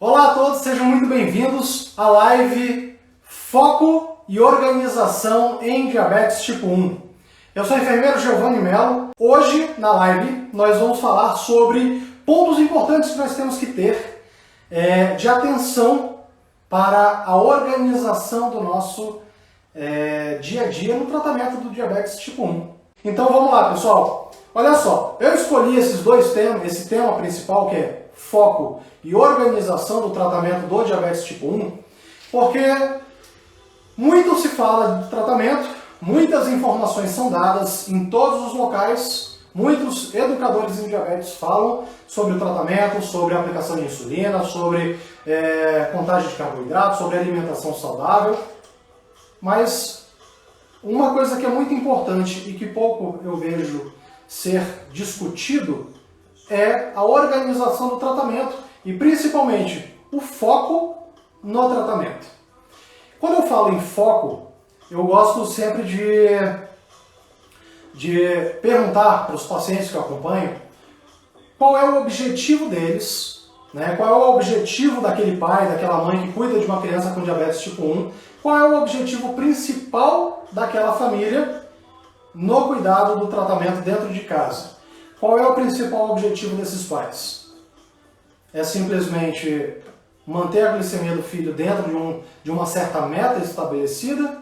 Olá a todos, sejam muito bem-vindos à live Foco e Organização em Diabetes Tipo 1. Eu sou o enfermeiro Giovanni Mello. Hoje, na live, nós vamos falar sobre pontos importantes que nós temos que ter de atenção para a organização do nosso dia a dia no tratamento do diabetes tipo 1. Então vamos lá, pessoal. Olha só, eu escolhi esses dois temas, esse tema principal que é foco e organização do tratamento do diabetes tipo 1, porque muito se fala de tratamento, muitas informações são dadas em todos os locais, muitos educadores em diabetes falam sobre o tratamento, sobre a aplicação de insulina, sobre contagem de carboidratos, sobre alimentação saudável, mas uma coisa que é muito importante e que pouco eu vejo ser discutido é a organização do tratamento e principalmente o foco no tratamento. Quando eu falo em foco, eu gosto sempre de perguntar para os pacientes que eu acompanho qual é o objetivo deles, né? Qual é o objetivo daquele pai, daquela mãe que cuida de uma criança com diabetes tipo 1, qual é o objetivo principal daquela família no cuidado do tratamento dentro de casa. Qual é o principal objetivo desses pais? É simplesmente manter a glicemia do filho dentro de uma certa meta estabelecida?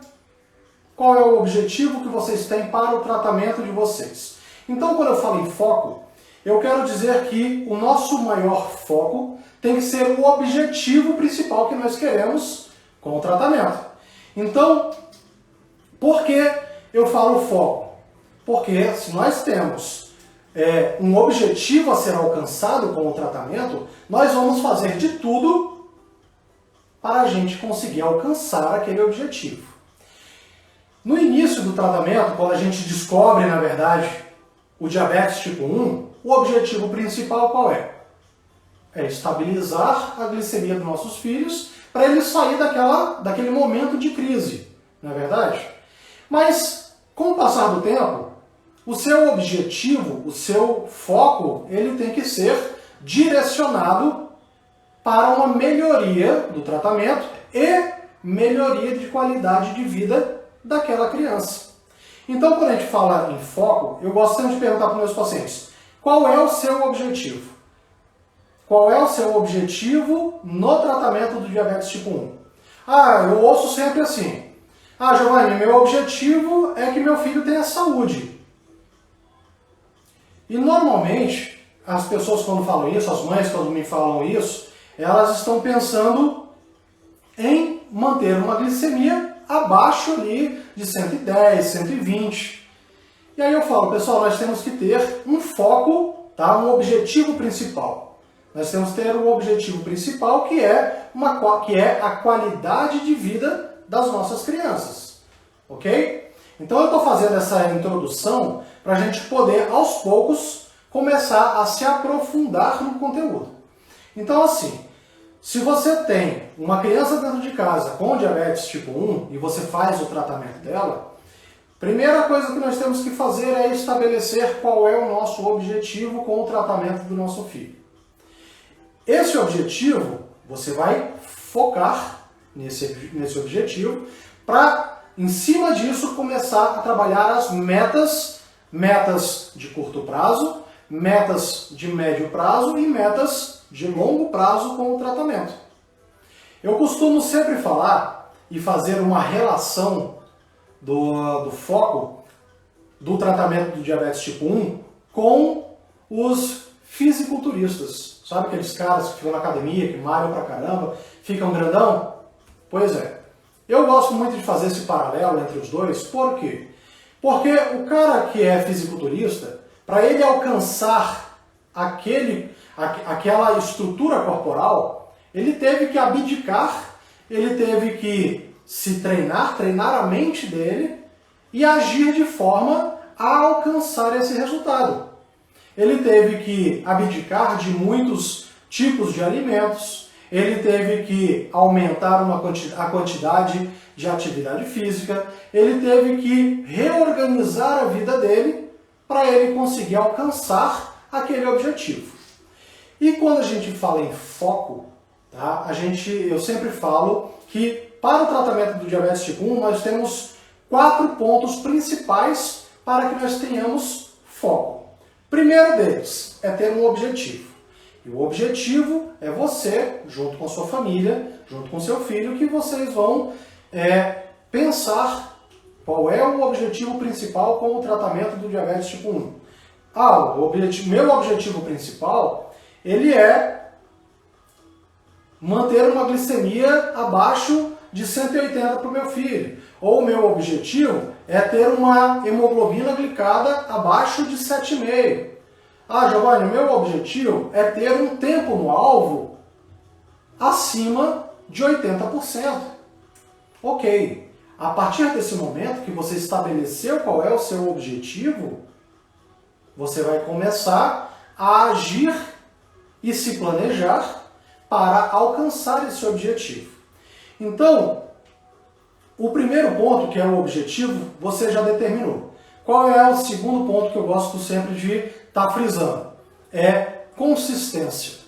Qual é o objetivo que vocês têm para o tratamento de vocês? Então, quando eu falo em foco, eu quero dizer que o nosso maior foco tem que ser o objetivo principal que nós queremos com o tratamento. Então, por que eu falo foco? Porque se nós temos um objetivo a ser alcançado com o tratamento, nós vamos fazer de tudo para a gente conseguir alcançar aquele objetivo. No início do tratamento, quando a gente descobre, na verdade, o diabetes tipo 1, o objetivo principal qual é? É estabilizar a glicemia dos nossos filhos para eles sair daquele momento de crise, não é verdade? Mas, com o passar do tempo, o seu objetivo, o seu foco, ele tem que ser direcionado para uma melhoria do tratamento e melhoria de qualidade de vida daquela criança. Então, quando a gente fala em foco, eu gosto sempre de perguntar para os meus pacientes, qual é o seu objetivo? Qual é o seu objetivo no tratamento do diabetes tipo 1? Eu ouço sempre assim, Giovanni, meu objetivo é que meu filho tenha saúde. E normalmente, as pessoas quando falam isso, as mães quando me falam isso, elas estão pensando em manter uma glicemia abaixo ali de 110, 120. E aí eu falo, pessoal, nós temos que ter um foco, tá? Um objetivo principal. Nós temos que ter um objetivo principal que é a qualidade de vida das nossas crianças. Ok? Então eu estou fazendo essa introdução para a gente poder, aos poucos, começar a se aprofundar no conteúdo. Então assim, se você tem uma criança dentro de casa com diabetes tipo 1 e você faz o tratamento dela, primeira coisa que nós temos que fazer é estabelecer qual é o nosso objetivo com o tratamento do nosso filho. Esse objetivo, você vai focar nesse objetivo para, em cima disso, começar a trabalhar as metas de curto prazo, metas de médio prazo e metas de longo prazo com o tratamento. Eu costumo sempre falar e fazer uma relação do foco do tratamento do diabetes tipo 1 com os fisiculturistas. Sabe aqueles caras que ficam na academia, que malham pra caramba, ficam grandão? Pois é. Eu gosto muito de fazer esse paralelo entre os dois, por quê? Porque o cara que é fisiculturista, para ele alcançar aquela estrutura corporal, ele teve que abdicar, ele teve que se treinar a mente dele e agir de forma a alcançar esse resultado. Ele teve que abdicar de muitos tipos de alimentos, ele teve que aumentar a quantidade de atividade física, ele teve que reorganizar a vida dele para ele conseguir alcançar aquele objetivo. E quando a gente fala em foco, tá? Eu sempre falo que para o tratamento do diabetes tipo 1 nós temos 4 pontos principais para que nós tenhamos foco. Primeiro deles é ter um objetivo. E o objetivo é você, junto com a sua família, junto com seu filho, que vocês vão pensar qual é o objetivo principal com o tratamento do diabetes tipo 1. Meu objetivo principal, ele é manter uma glicemia abaixo de 180 para o meu filho. Ou o meu objetivo é ter uma hemoglobina glicada abaixo de 7,5. Giovanni, o meu objetivo é ter um tempo no alvo acima de 80%. Ok. A partir desse momento que você estabeleceu qual é o seu objetivo, você vai começar a agir e se planejar para alcançar esse objetivo. Então, o primeiro ponto, que é o objetivo, você já determinou. Qual é o segundo ponto que eu gosto sempre de estar frisando? É consistência.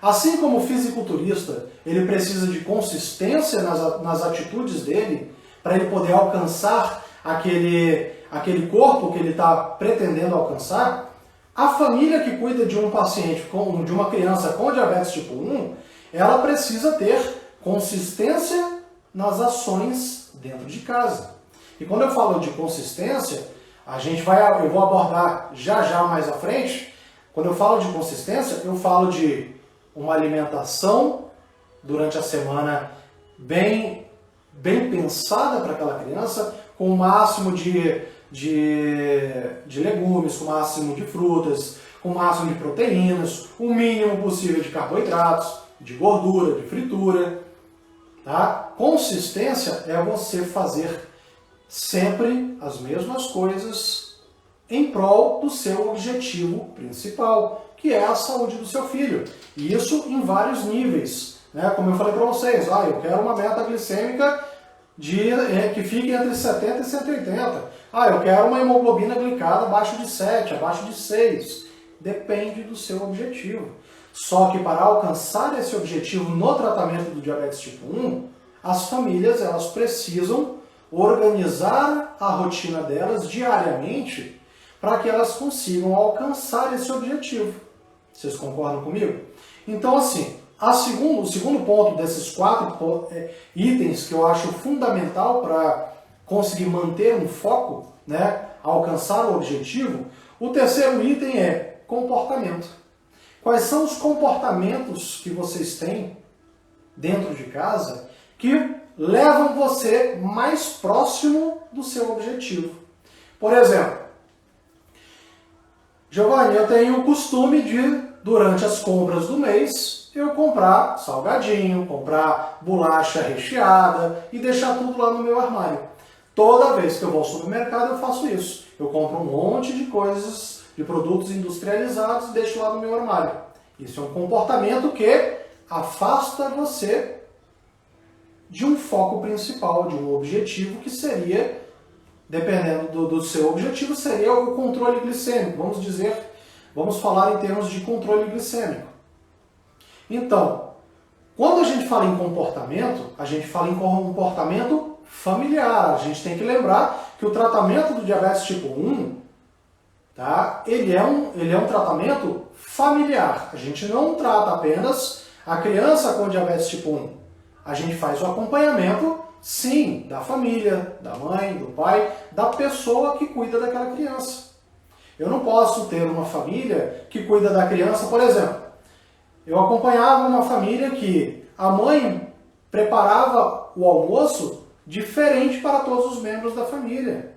Assim como o fisiculturista, ele precisa de consistência nas atitudes dele, para ele poder alcançar aquele corpo que ele está pretendendo alcançar, a família que cuida de um paciente, de uma criança com diabetes tipo 1, ela precisa ter consistência nas ações dentro de casa. E quando eu falo de consistência, eu vou abordar já mais à frente. Quando eu falo de consistência, eu falo de uma alimentação durante a semana bem pensada para aquela criança, com o máximo de legumes, com o máximo de frutas, com o máximo de proteínas, o mínimo possível de carboidratos, de gordura, de fritura. Tá? Consistência é você fazer sempre as mesmas coisas em prol do seu objetivo principal, que é a saúde do seu filho. E isso em vários níveis. Como eu falei para vocês, eu quero uma meta glicêmica que fique entre 70 e 180. Eu quero uma hemoglobina glicada abaixo de 7, abaixo de 6. Depende do seu objetivo. Só que para alcançar esse objetivo no tratamento do diabetes tipo 1, as famílias elas precisam organizar a rotina delas diariamente para que elas consigam alcançar esse objetivo. Vocês concordam comigo? Então, assim, o segundo ponto desses 4 itens que eu acho fundamental para conseguir manter um foco, alcançar o objetivo, o terceiro item é comportamento. Quais são os comportamentos que vocês têm dentro de casa que levam você mais próximo do seu objetivo? Por exemplo, Giovanni, eu tenho o costume de, durante as compras do mês, eu comprar salgadinho, comprar bolacha recheada e deixar tudo lá no meu armário. Toda vez que eu vou ao supermercado eu faço isso. Eu compro um monte de coisas, de produtos industrializados e deixo lá no meu armário. Isso é um comportamento que afasta você de um foco principal, de um objetivo que seria, dependendo do seu objetivo, seria o controle glicêmico. Vamos falar em termos de controle glicêmico. Então, quando a gente fala em comportamento, a gente fala em comportamento familiar. A gente tem que lembrar que o tratamento do diabetes tipo 1, ele é um tratamento familiar. A gente não trata apenas a criança com diabetes tipo 1. A gente faz o acompanhamento, sim, da família, da mãe, do pai, da pessoa que cuida daquela criança. Eu não posso ter uma família que cuida da criança, por exemplo. Eu acompanhava uma família que a mãe preparava o almoço diferente para todos os membros da família.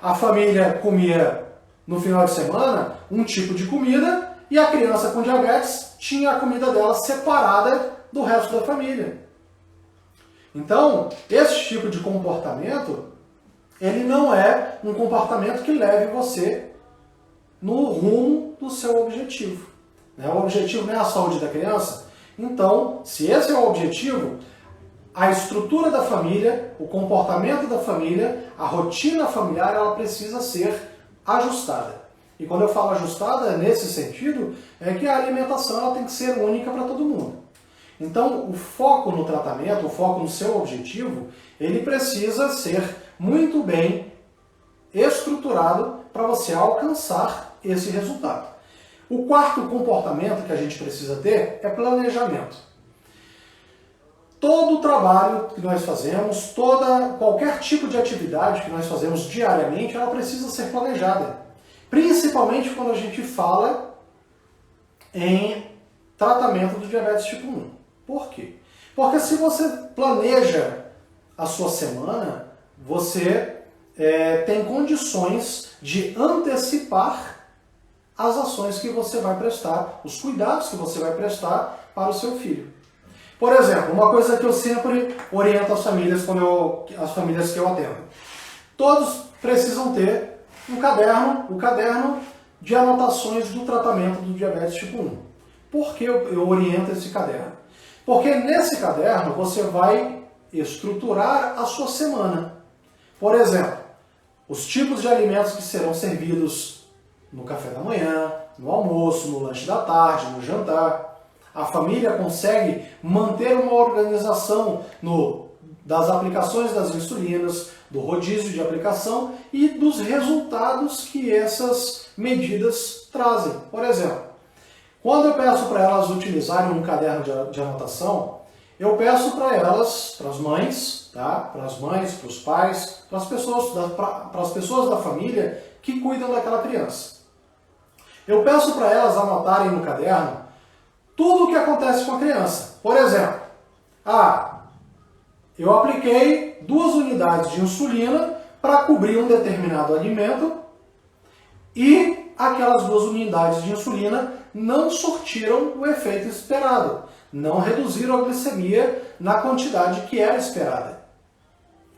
A família comia no final de semana um tipo de comida e a criança com diabetes tinha a comida dela separada do resto da família. Então, esse tipo de comportamento, ele não é um comportamento que leve você no rumo do seu objetivo. O objetivo não é a saúde da criança? Então, se esse é o objetivo, a estrutura da família, o comportamento da família, a rotina familiar, ela precisa ser ajustada. E quando eu falo ajustada, nesse sentido, é que a alimentação ela tem que ser única para todo mundo. Então, o foco no tratamento, o foco no seu objetivo, ele precisa ser muito bem estruturado para você alcançar esse resultado. O quarto comportamento que a gente precisa ter é planejamento. Todo o trabalho que nós fazemos, qualquer tipo de atividade que nós fazemos diariamente, ela precisa ser planejada. Principalmente quando a gente fala em tratamento do diabetes tipo 1. Por quê? Porque se você planeja a sua semana, você tem condições de antecipar as ações que você vai prestar, os cuidados que você vai prestar para o seu filho. Por exemplo, uma coisa que eu sempre oriento as famílias, as famílias que eu atendo. Todos precisam ter um caderno, o caderno de anotações do tratamento do diabetes tipo 1. Por que eu oriento esse caderno? Porque nesse caderno você vai estruturar a sua semana. Por exemplo, os tipos de alimentos que serão servidos no café da manhã, no almoço, no lanche da tarde, no jantar. A família consegue manter uma organização das aplicações das insulinas, do rodízio de aplicação e dos resultados que essas medidas trazem. Por exemplo, quando eu peço para elas utilizarem um caderno de anotação, eu peço para elas, para as mães, tá? Para as mães, para os pais, para as pessoas da família que cuidam daquela criança. Eu peço para elas anotarem no caderno tudo o que acontece com a criança. Por exemplo, eu apliquei 2 unidades de insulina para cobrir um determinado alimento e aquelas 2 unidades de insulina não surtiram o efeito esperado, não reduziram a glicemia na quantidade que era esperada.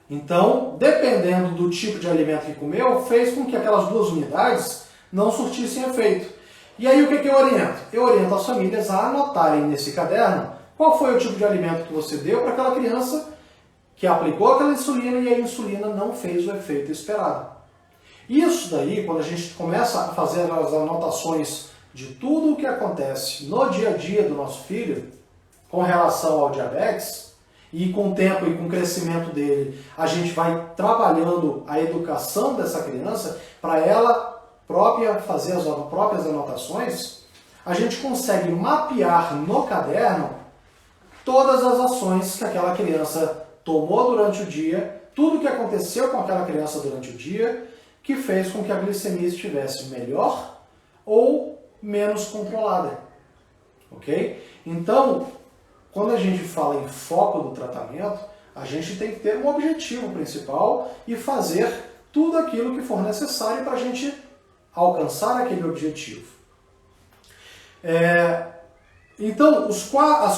Então, dependendo do tipo de alimento que comeu, fez com que aquelas 2 unidades não surtissem efeito. E aí o que eu oriento? Eu oriento as famílias a anotarem nesse caderno qual foi o tipo de alimento que você deu para aquela criança que aplicou aquela insulina e a insulina não fez o efeito esperado. Isso daí, quando a gente começa a fazer as anotações de tudo o que acontece no dia a dia do nosso filho com relação ao diabetes, e com o tempo e com o crescimento dele, a gente vai trabalhando a educação dessa criança para ela própria fazer as próprias anotações, a gente consegue mapear no caderno todas as ações que aquela criança tomou durante o dia, tudo o que aconteceu com aquela criança durante o dia, que fez com que a glicemia estivesse melhor ou menos controlada. Ok? Então, quando a gente fala em foco do tratamento, a gente tem que ter um objetivo principal e fazer tudo aquilo que for necessário para a gente alcançar aquele objetivo. Então, os 4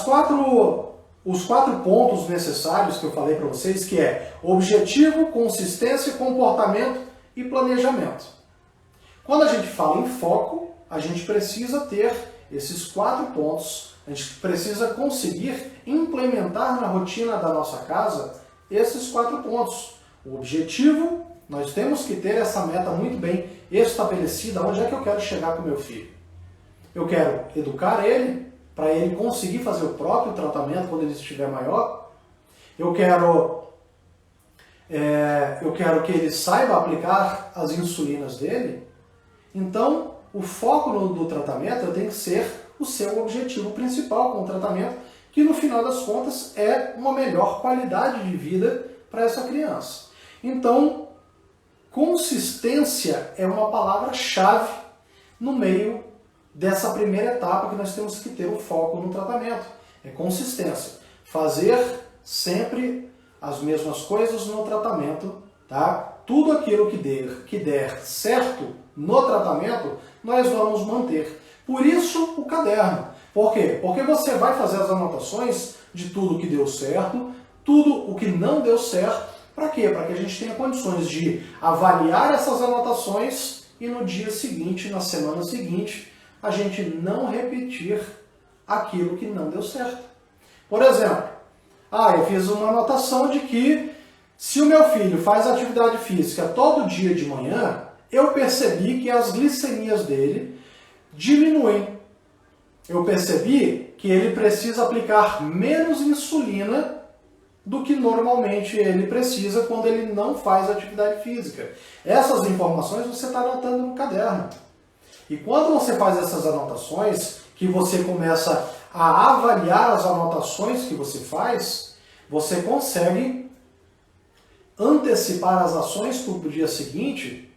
pontos necessários que eu falei para vocês, que é objetivo, consistência, comportamento e planejamento. Quando a gente fala em foco, a gente precisa ter esses 4 pontos. A gente precisa conseguir implementar na rotina da nossa casa esses 4 pontos. O objetivo, nós temos que ter essa meta muito bem estabelecida. Onde é que eu quero chegar com o meu filho? Eu quero educar ele, para ele conseguir fazer o próprio tratamento quando ele estiver maior. Eu quero que ele saiba aplicar as insulinas dele. Então, o foco do tratamento tem que ser o seu objetivo principal com o tratamento, que no final das contas é uma melhor qualidade de vida para essa criança. Então, consistência é uma palavra-chave no meio dessa primeira etapa que nós temos que ter o foco no tratamento. É consistência. Fazer sempre as mesmas coisas no tratamento, tá? Tudo aquilo que der certo no tratamento, nós vamos manter. Por isso o caderno. Por quê? Porque você vai fazer as anotações de tudo que deu certo, tudo o que não deu certo. Para quê? Para que a gente tenha condições de avaliar essas anotações e no dia seguinte, na semana seguinte, a gente não repetir aquilo que não deu certo. Por exemplo, eu fiz uma anotação de que se o meu filho faz atividade física todo dia de manhã, eu percebi que as glicemias dele diminuem. Eu percebi que ele precisa aplicar menos insulina do que normalmente ele precisa quando ele não faz atividade física. Essas informações você está anotando no caderno. E quando você faz essas anotações, que você começa a avaliar as anotações que você faz, você consegue antecipar as ações para o dia seguinte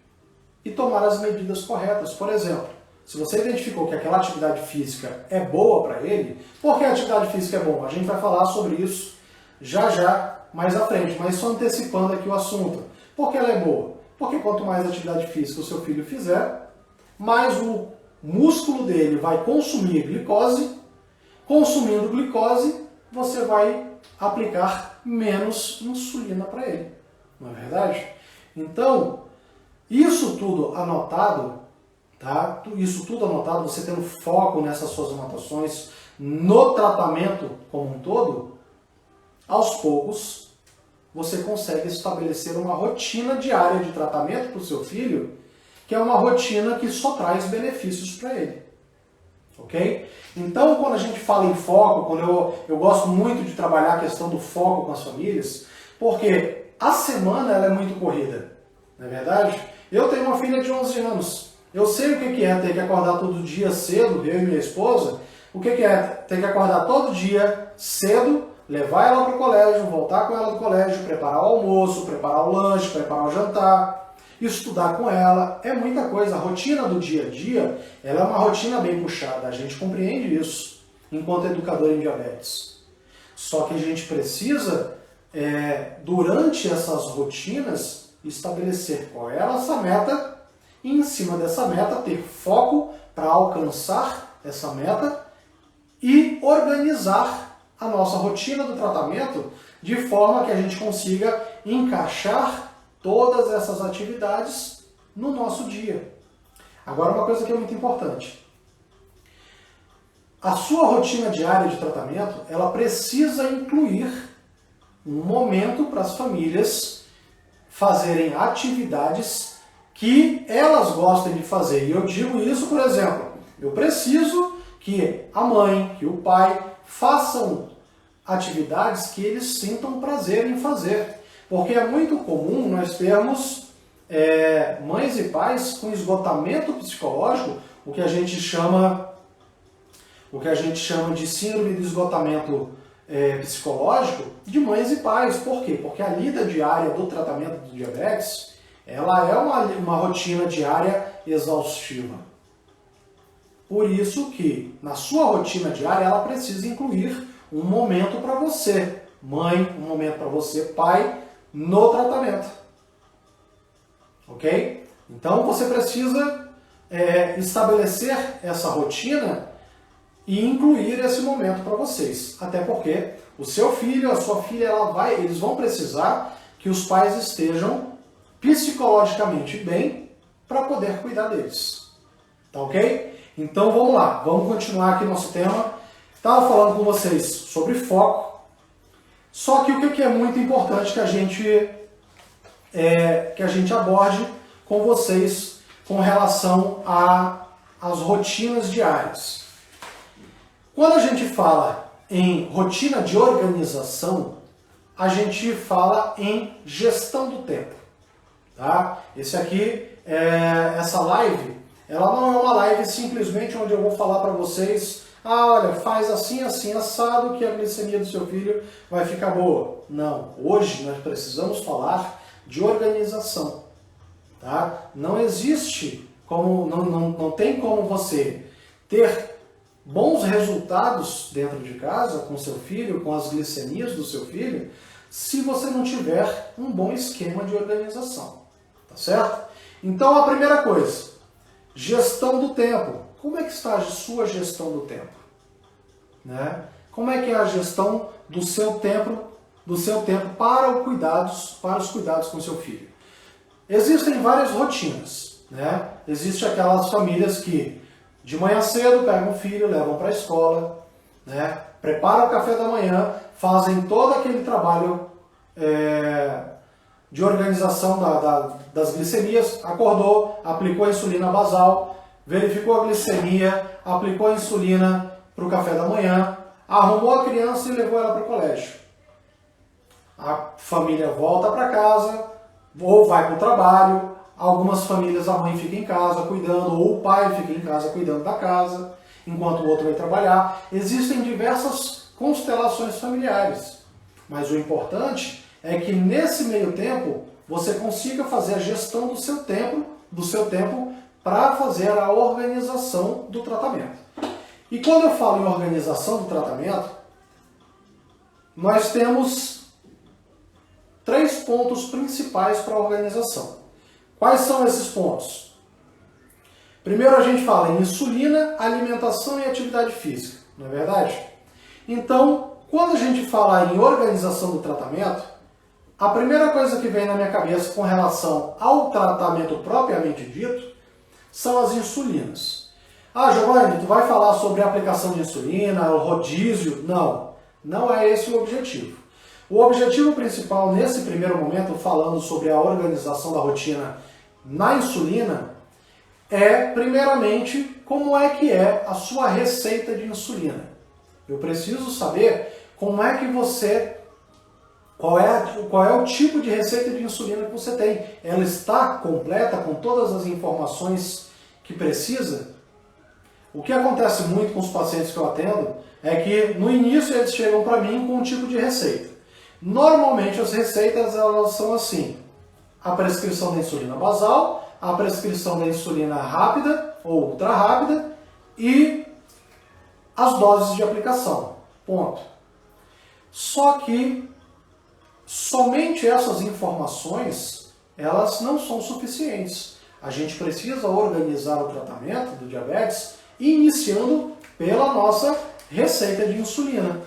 e tomar as medidas corretas. Por exemplo, se você identificou que aquela atividade física é boa para ele, por que a atividade física é boa? A gente vai falar sobre isso já mais à frente, mas só antecipando aqui o assunto. Por que ela é boa? Porque quanto mais atividade física o seu filho fizer, mais o músculo dele vai consumir glicose. Consumindo glicose, você vai aplicar menos insulina para ele. Não é verdade? Então, isso tudo anotado, tá? Isso tudo anotado, você tendo foco nessas suas anotações, no tratamento como um todo, aos poucos, você consegue estabelecer uma rotina diária de tratamento para o seu filho, que é uma rotina que só traz benefícios para ele. Ok? Então, quando a gente fala em foco, quando eu gosto muito de trabalhar a questão do foco com as famílias, porque a semana ela é muito corrida, não é verdade? Eu tenho uma filha de 11 anos. Eu sei o que é ter que acordar todo dia cedo, eu e minha esposa, o que é ter que acordar todo dia cedo, levar ela para o colégio, voltar com ela do colégio, preparar o almoço, preparar o lanche, preparar o jantar, estudar com ela, é muita coisa. A rotina do dia a dia, ela é uma rotina bem puxada, a gente compreende isso enquanto educador em diabetes. Só que a gente precisa, durante essas rotinas, estabelecer qual é a nossa meta e, em cima dessa meta, ter foco para alcançar essa meta e organizar a nossa rotina do tratamento de forma que a gente consiga encaixar todas essas atividades no nosso dia. Agora, uma coisa que é muito importante. A sua rotina diária de tratamento, ela precisa incluir um momento para as famílias fazerem atividades que elas gostem de fazer. E eu digo isso, por exemplo, eu preciso que a mãe, que o pai façam atividades que eles sintam prazer em fazer. Porque é muito comum nós termos mães e pais com esgotamento psicológico, o que a gente chama de síndrome de esgotamento psicológico de mães e pais. Por quê? Porque a lida diária do tratamento do diabetes, ela é uma rotina diária exaustiva. Por isso que na sua rotina diária ela precisa incluir um momento para você, mãe, um momento para você, pai, no tratamento. Ok? Então você precisa estabelecer essa rotina e incluir esse momento para vocês. Até porque o seu filho, a sua filha, eles vão precisar que os pais estejam psicologicamente bem para poder cuidar deles. Tá ok? Então vamos lá, vamos continuar aqui nosso tema. Estava falando com vocês sobre foco, só que o que é muito importante que a gente aborde com vocês com relação às rotinas diárias. Quando a gente fala em rotina de organização, a gente fala em gestão do tempo. Tá? Essa live, ela não é uma live simplesmente onde eu vou falar para vocês, olha, faz assim, assim, assado que a glicemia do seu filho vai ficar boa. Não, hoje nós precisamos falar de organização. Tá? Não existe não tem como você ter bons resultados dentro de casa com seu filho, com as glicemias do seu filho, se você não tiver um bom esquema de organização. Tá certo? Então a primeira coisa, gestão do tempo. Como é que está a sua gestão do tempo? Né? Como é que é a gestão do seu tempo para os cuidados com seu filho? Existem várias rotinas. Né? Existem aquelas famílias que de manhã cedo pegam o filho, levam para a escola, né? Preparam o café da manhã, fazem todo aquele trabalho de organização das glicemias, acordou, aplicou a insulina basal, verificou a glicemia, aplicou a insulina para o café da manhã, arrumou a criança e levou ela para o colégio. A família volta para casa ou vai para o trabalho. Algumas famílias a mãe fica em casa cuidando ou o pai fica em casa cuidando da casa, enquanto o outro vai trabalhar. Existem diversas constelações familiares, mas o importante é que nesse meio tempo você consiga fazer a gestão do seu tempo para fazer a organização do tratamento. E quando eu falo em organização do tratamento, nós temos 3 pontos principais para a organização. Quais são esses pontos? Primeiro a gente fala em insulina, alimentação e atividade física, não é verdade? Então, quando a gente fala em organização do tratamento, a primeira coisa que vem na minha cabeça com relação ao tratamento propriamente dito são as insulinas. Ah, Giovanni, tu vai falar sobre a aplicação de insulina, o rodízio? Não, não é esse o objetivo. O objetivo principal nesse primeiro momento, falando sobre a organização da rotina na insulina, é, primeiramente, como é que é a sua receita de insulina. Eu preciso saber como é que você... Qual é o tipo de receita de insulina que você tem? Ela está completa com todas as informações que precisa? O que acontece muito com os pacientes que eu atendo é que no início eles chegam para mim com um tipo de receita. Normalmente as receitas elas são assim: a prescrição da insulina basal, a prescrição da insulina rápida ou ultra rápida e as doses de aplicação. Ponto. Só que somente essas informações, elas não são suficientes. A gente precisa organizar o tratamento do diabetes iniciando pela nossa receita de insulina.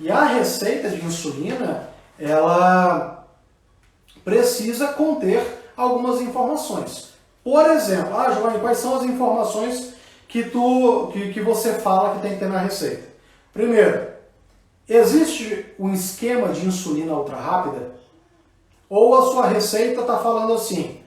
E a receita de insulina, ela precisa conter algumas informações. Por exemplo, Giovanni, quais são as informações que você fala que tem que ter na receita? Primeiro, existe um esquema de insulina ultra rápida? Ou a sua receita está falando assim,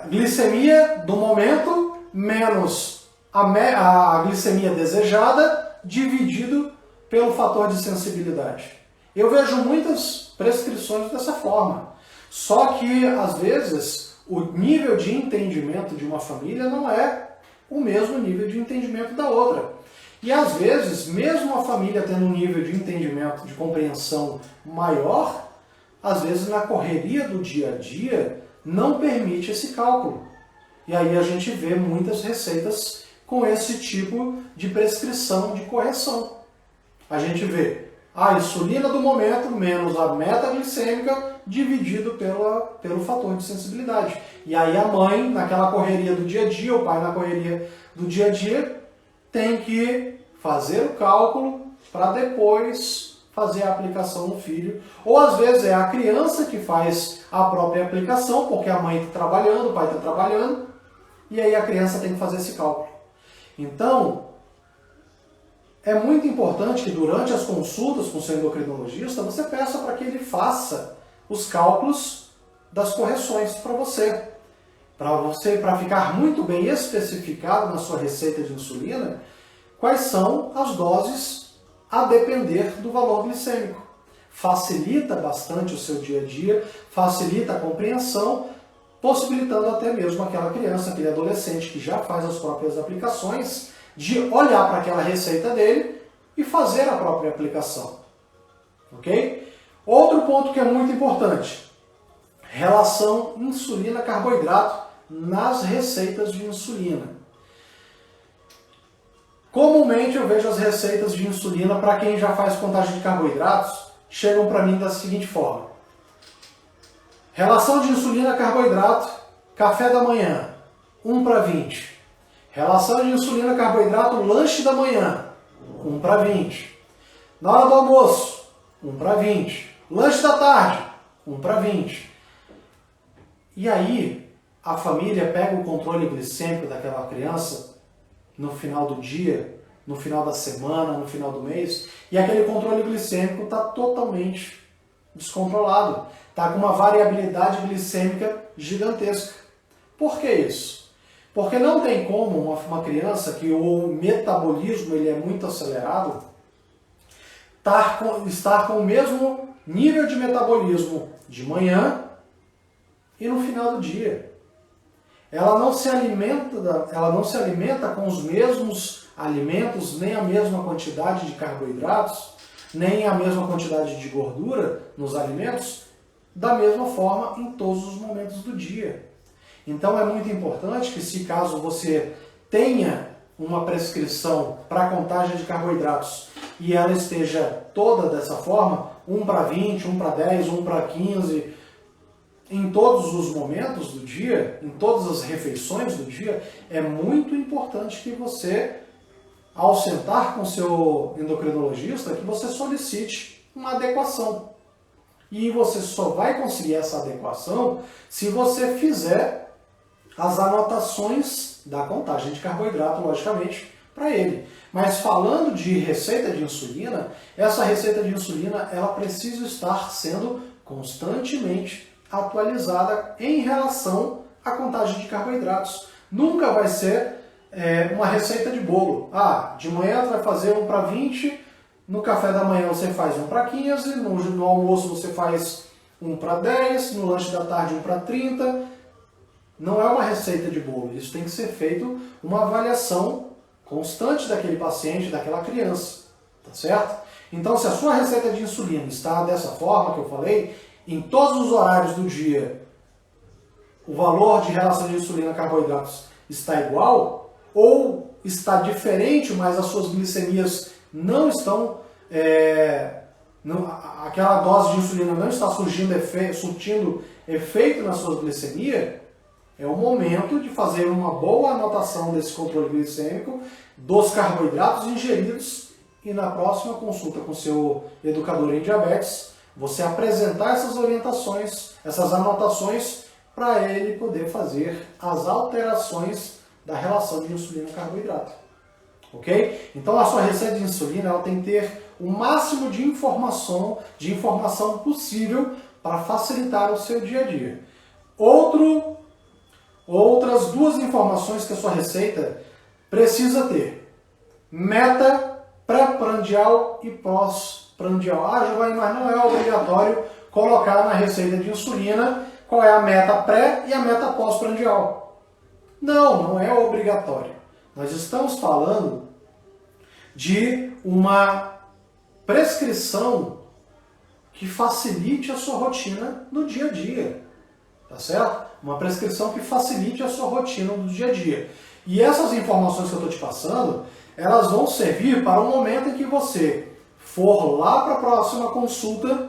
glicemia do momento menos a glicemia desejada dividido pelo fator de sensibilidade. Eu vejo muitas prescrições dessa forma. Só que, às vezes, o nível de entendimento de uma família não é o mesmo nível de entendimento da outra. E, às vezes, mesmo a família tendo um nível de entendimento, de compreensão maior, às vezes, na correria do dia a dia, não permite esse cálculo. E aí a gente vê muitas receitas com esse tipo de prescrição de correção. A gente vê a insulina do momento menos a meta glicêmica dividido pelo fator de sensibilidade. E aí a mãe, naquela correria do dia a dia, o pai na correria do dia a dia, tem que fazer o cálculo para depois fazer a aplicação no filho. Ou às vezes é a criança que faz a própria aplicação, porque a mãe está trabalhando, o pai está trabalhando, e aí a criança tem que fazer esse cálculo. Então, é muito importante que durante as consultas com o seu endocrinologista, você peça para que ele faça os cálculos das correções para você. Para ficar muito bem especificado na sua receita de insulina, quais são as doses a depender do valor glicêmico. Facilita bastante o seu dia a dia, facilita a compreensão, possibilitando até mesmo aquela criança, aquele adolescente que já faz as próprias aplicações, de olhar para aquela receita dele e fazer a própria aplicação. Ok? Outro ponto que é muito importante, relação insulina-carboidrato nas receitas de insulina. Comumente eu vejo as receitas de insulina para quem já faz contagem de carboidratos, chegam para mim da seguinte forma. Relação de insulina-carboidrato, café da manhã, 1:20. Relação de insulina-carboidrato, lanche da manhã, 1:20. Na hora do almoço, 1:20. Lanche da tarde, 1:20. E aí, a família pega o controle glicêmico daquela criança no final do dia, no final da semana, no final do mês, e aquele controle glicêmico está totalmente descontrolado. Está com uma variabilidade glicêmica gigantesca. Por que isso? Porque não tem como uma criança que o metabolismo ele é muito acelerado estar com o mesmo nível de metabolismo de manhã e no final do dia. Ela não se alimenta com os mesmos alimentos, nem a mesma quantidade de carboidratos, nem a mesma quantidade de gordura nos alimentos, da mesma forma em todos os momentos do dia. Então é muito importante que, se caso você tenha uma prescrição para contagem de carboidratos e ela esteja toda dessa forma, 1:20, 1:10, 1:15, em todos os momentos do dia, em todas as refeições do dia, é muito importante que você, ao sentar com o seu endocrinologista, que você solicite uma adequação. E você só vai conseguir essa adequação se você fizer as anotações da contagem de carboidrato, logicamente, para ele. Mas falando de receita de insulina, essa receita de insulina ela precisa estar sendo constantemente atualizada em relação à contagem de carboidratos. Nunca vai ser uma receita de bolo. De manhã você vai fazer 1:20, no café da manhã você faz 1:15, no almoço você faz 1:10, no lanche da tarde 1:30. Não é uma receita de bolo, isso tem que ser feito uma avaliação constante daquele paciente, daquela criança, tá certo? Então, se a sua receita de insulina está dessa forma que eu falei, em todos os horários do dia, o valor de relação de insulina a carboidratos está igual, ou está diferente, mas as suas glicemias não estão, aquela dose de insulina não está surtindo efeito na sua glicemia, é o momento de fazer uma boa anotação desse controle glicêmico, dos carboidratos ingeridos, e na próxima consulta com seu educador em diabetes, você apresentar essas orientações, essas anotações, para ele poder fazer as alterações da relação de insulina-carboidrato. Ok? Então a sua receita de insulina ela tem que ter o máximo de informação possível para facilitar o seu dia a dia. Outras duas informações que a sua receita precisa ter: meta pré-prandial e pós-prandial. Giovanni, mas não é obrigatório colocar na receita de insulina qual é a meta pré e a meta pós-prandial. Não é obrigatório. Nós estamos falando de uma prescrição que facilite a sua rotina no dia a dia. Tá certo? Uma prescrição que facilite a sua rotina do dia a dia. E essas informações que eu estou te passando, elas vão servir para o momento em que você for lá para a próxima consulta,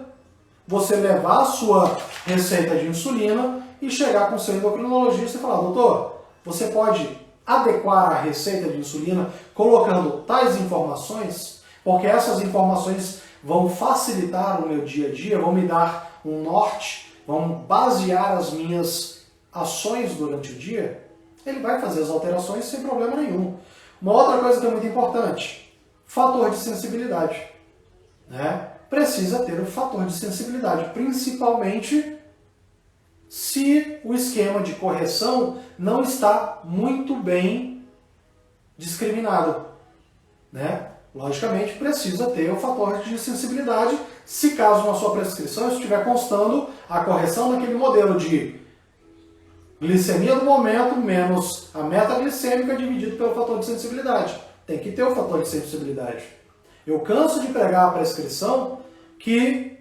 você levar a sua receita de insulina e chegar com o seu endocrinologista e falar: doutor, você pode adequar a receita de insulina colocando tais informações, porque essas informações vão facilitar o meu dia a dia, vão me dar um norte, vão basear as minhas ações durante o dia. Ele vai fazer as alterações sem problema nenhum. Uma outra coisa que é muito importante: fator de sensibilidade. Precisa ter o fator de sensibilidade, principalmente se o esquema de correção não está muito bem discriminado. Logicamente precisa ter o fator de sensibilidade, se caso na sua prescrição estiver constando a correção daquele modelo de glicemia do momento menos a meta glicêmica dividido pelo fator de sensibilidade. Tem que ter o fator de sensibilidade. Eu canso de pregar a prescrição que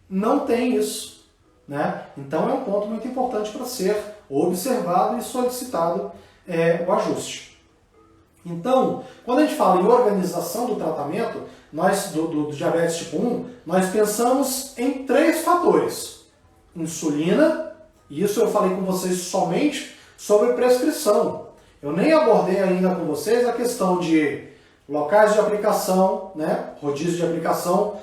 não tem isso. Então é um ponto muito importante para ser observado e solicitado o ajuste. Então, quando a gente fala em organização do tratamento, nós do diabetes tipo 1, nós pensamos em 3 fatores. Insulina. E isso eu falei com vocês somente sobre prescrição. Eu nem abordei ainda com vocês a questão de locais de aplicação, rodízio de aplicação,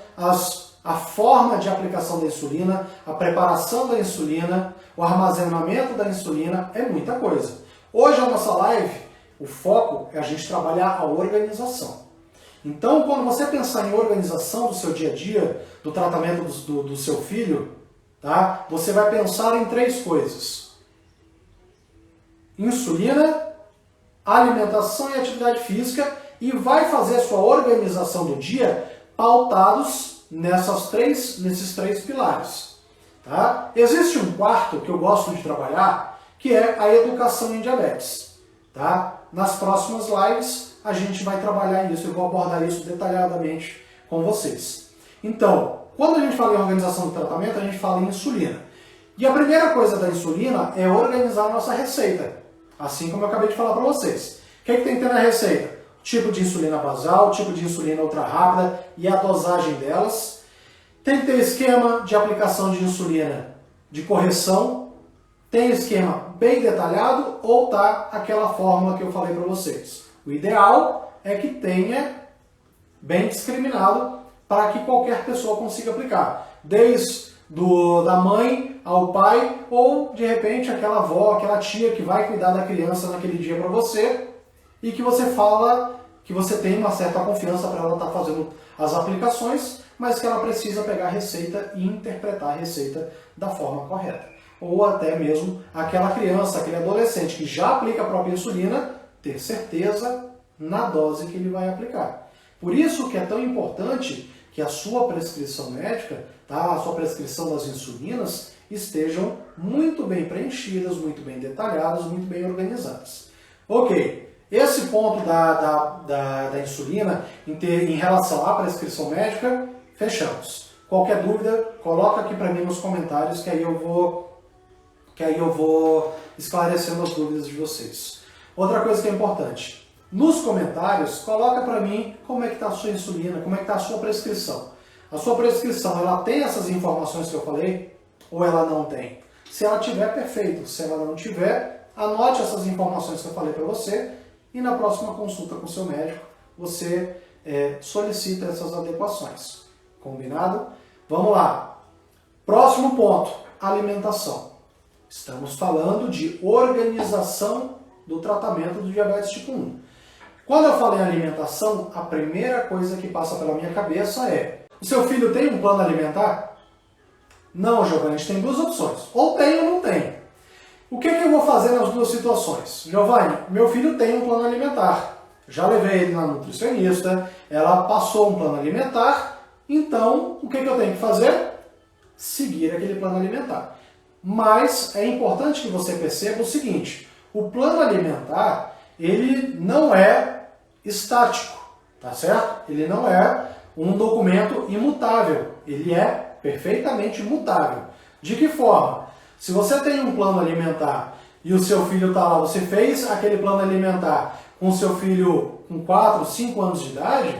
a forma de aplicação da insulina, a preparação da insulina, o armazenamento da insulina, é muita coisa. Hoje a nossa live, o foco é a gente trabalhar a organização. Então, quando você pensar em organização do seu dia a dia, do tratamento do seu filho, você vai pensar em 3 coisas: insulina, alimentação e atividade física e vai fazer a sua organização do dia pautados nesses três pilares. Tá? Existe um quarto que eu gosto de trabalhar, que é a educação em diabetes. Tá? Nas próximas lives a gente vai trabalhar isso, eu vou abordar isso detalhadamente com vocês. Então, quando a gente fala em organização do tratamento, a gente fala em insulina. E a primeira coisa da insulina é organizar a nossa receita, assim como eu acabei de falar para vocês. O que é que tem que ter na receita? Tipo de insulina basal, tipo de insulina ultra rápida e a dosagem delas. Tem que ter esquema de aplicação de insulina de correção. Tem esquema bem detalhado ou tá aquela fórmula que eu falei para vocês. O ideal é que tenha bem discriminado para que qualquer pessoa consiga aplicar. Desde da mãe ao pai ou, de repente, aquela avó, aquela tia que vai cuidar da criança naquele dia para você e que você fala que você tem uma certa confiança para ela estar fazendo as aplicações, mas que ela precisa pegar a receita e interpretar a receita da forma correta. Ou até mesmo aquela criança, aquele adolescente que já aplica a própria insulina, ter certeza na dose que ele vai aplicar. Por isso que é tão importante que a sua prescrição médica, tá, a sua prescrição das insulinas, estejam muito bem preenchidas, muito bem detalhadas, muito bem organizadas. Ok, esse ponto da insulina em relação à prescrição médica, fechamos. Qualquer dúvida, coloca aqui para mim nos comentários que aí eu vou esclarecendo as dúvidas de vocês. Outra coisa que é importante, nos comentários, coloca para mim como é que está a sua insulina, como é que está a sua prescrição. A sua prescrição, ela tem essas informações que eu falei ou ela não tem? Se ela tiver, perfeito. Se ela não tiver, anote essas informações que eu falei para você e na próxima consulta com o seu médico, você solicita essas adequações. Combinado? Vamos lá. Próximo ponto, alimentação. Estamos falando de organização do tratamento do diabetes tipo 1. Quando eu falo em alimentação, a primeira coisa que passa pela minha cabeça é: o seu filho tem um plano alimentar? Não, Giovanni, a gente tem duas opções. Ou tem ou não tem. O que eu vou fazer nas duas situações? Giovanni, meu filho tem um plano alimentar. Já levei ele na nutricionista, ela passou um plano alimentar, então o que eu tenho que fazer? Seguir aquele plano alimentar. Mas é importante que você perceba o seguinte: o plano alimentar, ele não é estático, tá certo? Ele não é um documento imutável, ele é perfeitamente mutável. De que forma? Se você tem um plano alimentar e o seu filho está lá, você fez aquele plano alimentar com o seu filho com 4, 5 anos de idade,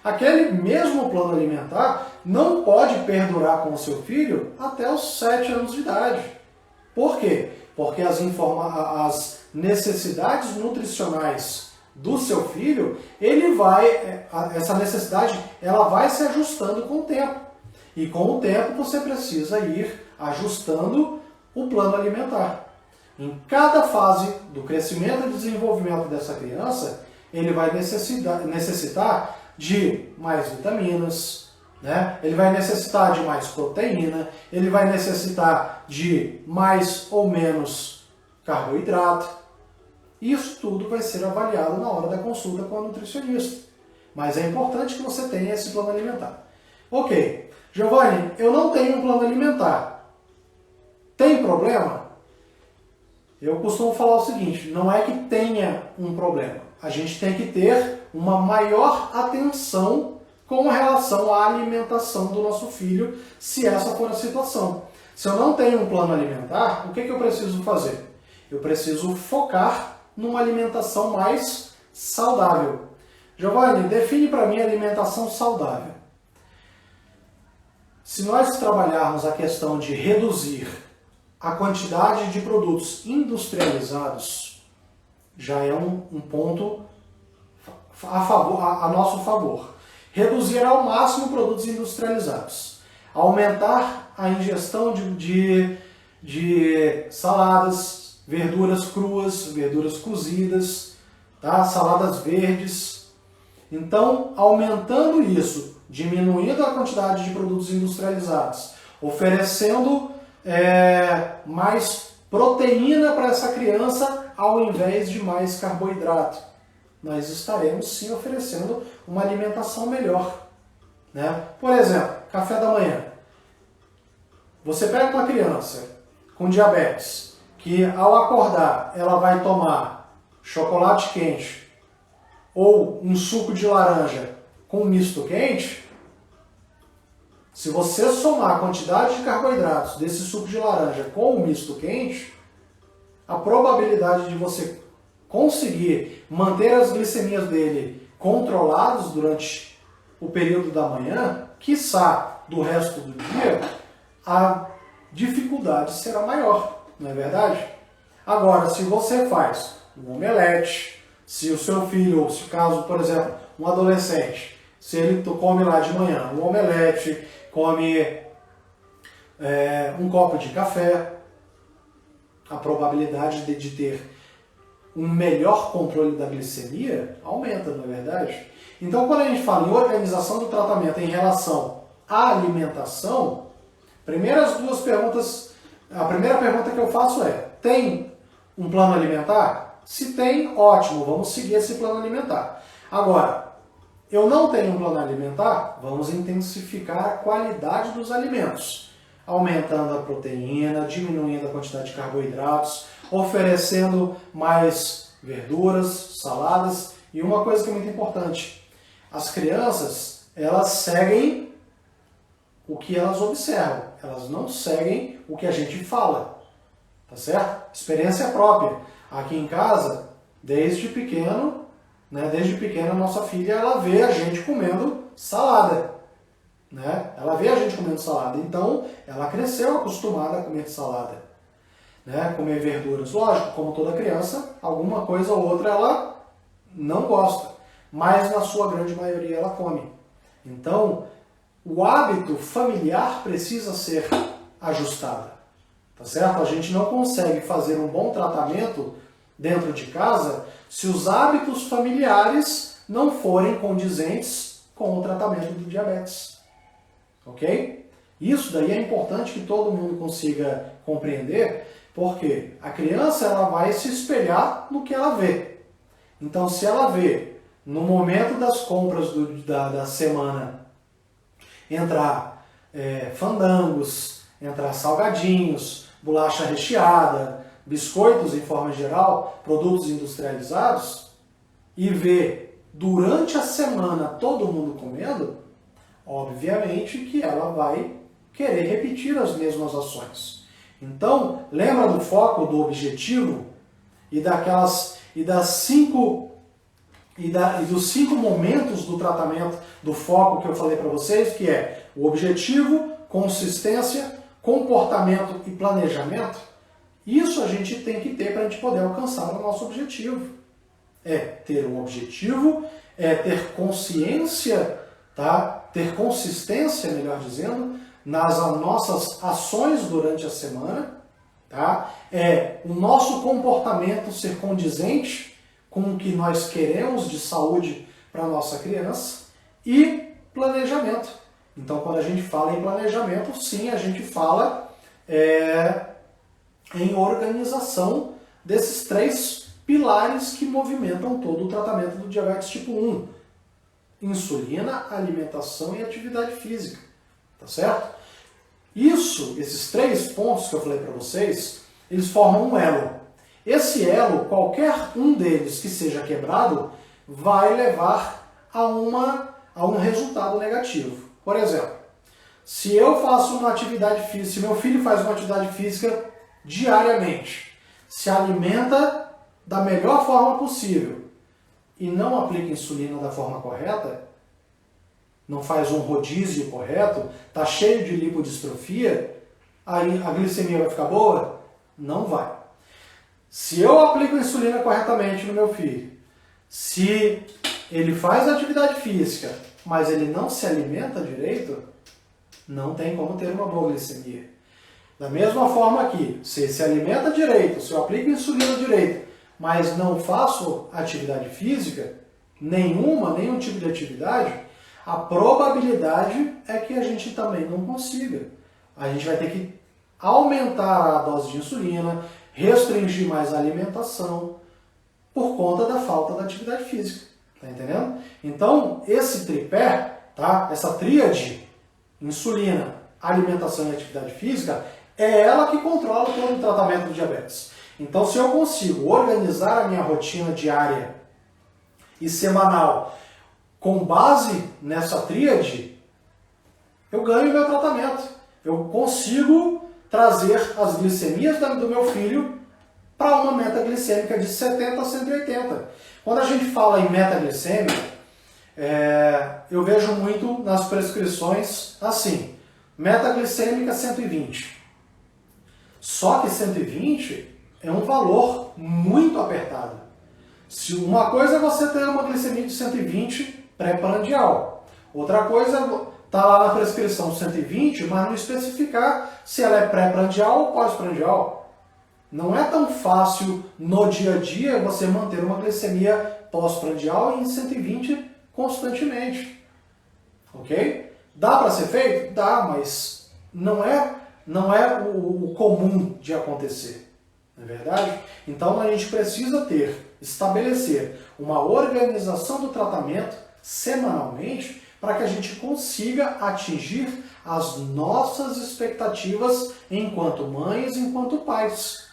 aquele mesmo plano alimentar não pode perdurar com o seu filho até os 7 anos de idade. Por quê? Porque as necessidades nutricionais do seu filho, essa necessidade, ela vai se ajustando com o tempo. E com o tempo você precisa ir ajustando o plano alimentar. Em cada fase do crescimento e desenvolvimento dessa criança, ele vai necessitar de mais vitaminas, né? Ele vai necessitar de mais proteína, ele vai necessitar de mais ou menos carboidrato. Isso tudo vai ser avaliado na hora da consulta com a nutricionista. Mas é importante que você tenha esse plano alimentar. Ok, Giovanni, eu não tenho um plano alimentar. Tem problema? Eu costumo falar o seguinte: não é que tenha um problema. A gente tem que ter uma maior atenção com relação à alimentação do nosso filho, se essa for a situação. Se eu não tenho um plano alimentar, o que eu preciso fazer? Eu preciso focar numa alimentação mais saudável. Giovanni, define para mim a alimentação saudável. Se nós trabalharmos a questão de reduzir a quantidade de produtos industrializados, já é um ponto a nosso favor. Reduzir ao máximo produtos industrializados. Aumentar a ingestão de saladas, verduras cruas, verduras cozidas, tá? Saladas verdes. Então, aumentando isso, diminuindo a quantidade de produtos industrializados, oferecendo mais proteína para essa criança ao invés de mais carboidrato. Nós estaremos sim oferecendo uma alimentação melhor, né? Por exemplo, café da manhã. Você pega uma criança com diabetes, que ao acordar ela vai tomar chocolate quente ou um suco de laranja com misto quente, se você somar a quantidade de carboidratos desse suco de laranja com o misto quente, a probabilidade de você conseguir manter as glicemias dele controladas durante o período da manhã, quiçá do resto do dia, a dificuldade será maior, não é verdade? Agora, se você faz um omelete, se o seu filho, ou se caso, por exemplo, um adolescente, se ele come lá de manhã um omelete, come um copo de café, a probabilidade de ter um melhor controle da glicemia aumenta, não é verdade? Então, quando a gente fala em organização do tratamento em relação à alimentação, a primeira pergunta que eu faço é: tem um plano alimentar? Se tem, ótimo, vamos seguir esse plano alimentar. Agora, eu não tenho um plano alimentar, vamos intensificar a qualidade dos alimentos, aumentando a proteína, diminuindo a quantidade de carboidratos, oferecendo mais verduras, saladas. E uma coisa que é muito importante, as crianças, elas seguem o que elas observam, elas não seguem o que a gente fala, tá certo? Experiência própria. Aqui em casa, desde pequeno, desde pequena, nossa filha, ela vê a gente comendo salada, né? Ela vê a gente comendo salada, então ela cresceu acostumada a comer salada, né? Comer verduras. Lógico, como toda criança, alguma coisa ou outra ela não gosta, mas na sua grande maioria ela come. Então, o hábito familiar precisa ser ajustado, tá certo? A gente não consegue fazer um bom tratamento dentro de casa se os hábitos familiares não forem condizentes com o tratamento do diabetes, ok? Isso daí é importante que todo mundo consiga compreender, porque a criança ela vai se espelhar no que ela vê. Então, se ela vê no momento das compras da semana entrar fandangos, entrar salgadinhos, bolacha recheada, biscoitos em forma geral, produtos industrializados, e ver durante a semana todo mundo comendo, obviamente que ela vai querer repetir as mesmas ações. Então, lembra do foco, do objetivo e dos 5 momentos do tratamento, do foco que eu falei para vocês, que é o objetivo, consistência, comportamento e planejamento. Isso a gente tem que ter para a gente poder alcançar o nosso objetivo. É ter um objetivo, é ter consciência, tá? Ter consistência, melhor dizendo, nas nossas ações durante a semana, tá? É o nosso comportamento ser condizente com o que nós queremos de saúde para a nossa criança e planejamento. Então, quando a gente fala em planejamento, sim, a gente fala em organização desses 3 pilares que movimentam todo o tratamento do diabetes tipo 1. Insulina, alimentação e atividade física. Tá certo? Esses 3 pontos que eu falei para vocês, eles formam um elo. Esse elo, qualquer um deles que seja quebrado, vai levar a um resultado negativo. Por exemplo, se eu faço uma atividade física, se meu filho faz uma atividade física diariamente, se alimenta da melhor forma possível e não aplica insulina da forma correta, não faz um rodízio correto, está cheio de lipodistrofia, aí a glicemia vai ficar boa? Não vai. Se eu aplico insulina corretamente no meu filho, se ele faz atividade física, mas ele não se alimenta direito, não tem como ter uma boa glicemia. Da mesma forma aqui, se se alimenta direito, se eu aplico insulina direito, mas não faço atividade física, nenhum tipo de atividade, a probabilidade é que a gente também não consiga. A gente vai ter que aumentar a dose de insulina, restringir mais a alimentação por conta da falta da atividade física. Tá entendendo? Então, esse tripé, tá? Essa tríade, insulina, alimentação e atividade física, é ela que controla todo o tratamento do diabetes. Então, se eu consigo organizar a minha rotina diária e semanal com base nessa tríade, eu ganho meu tratamento. Eu consigo trazer as glicemias do meu filho para uma meta glicêmica de 70 a 180. Quando a gente fala em meta glicêmica, eu vejo muito nas prescrições assim, meta glicêmica 120. Só que 120 é um valor muito apertado. Se uma coisa é você ter uma glicemia de 120 pré-prandial, outra coisa está lá na prescrição 120, mas não especificar se ela é pré-prandial ou pós-prandial. Não é tão fácil no dia a dia você manter uma glicemia pós-prandial em 120 constantemente. Ok? Dá para ser feito? Dá, mas não é o comum de acontecer. Não é verdade? Então a gente precisa estabelecer uma organização do tratamento semanalmente para que a gente consiga atingir as nossas expectativas enquanto mães, enquanto pais.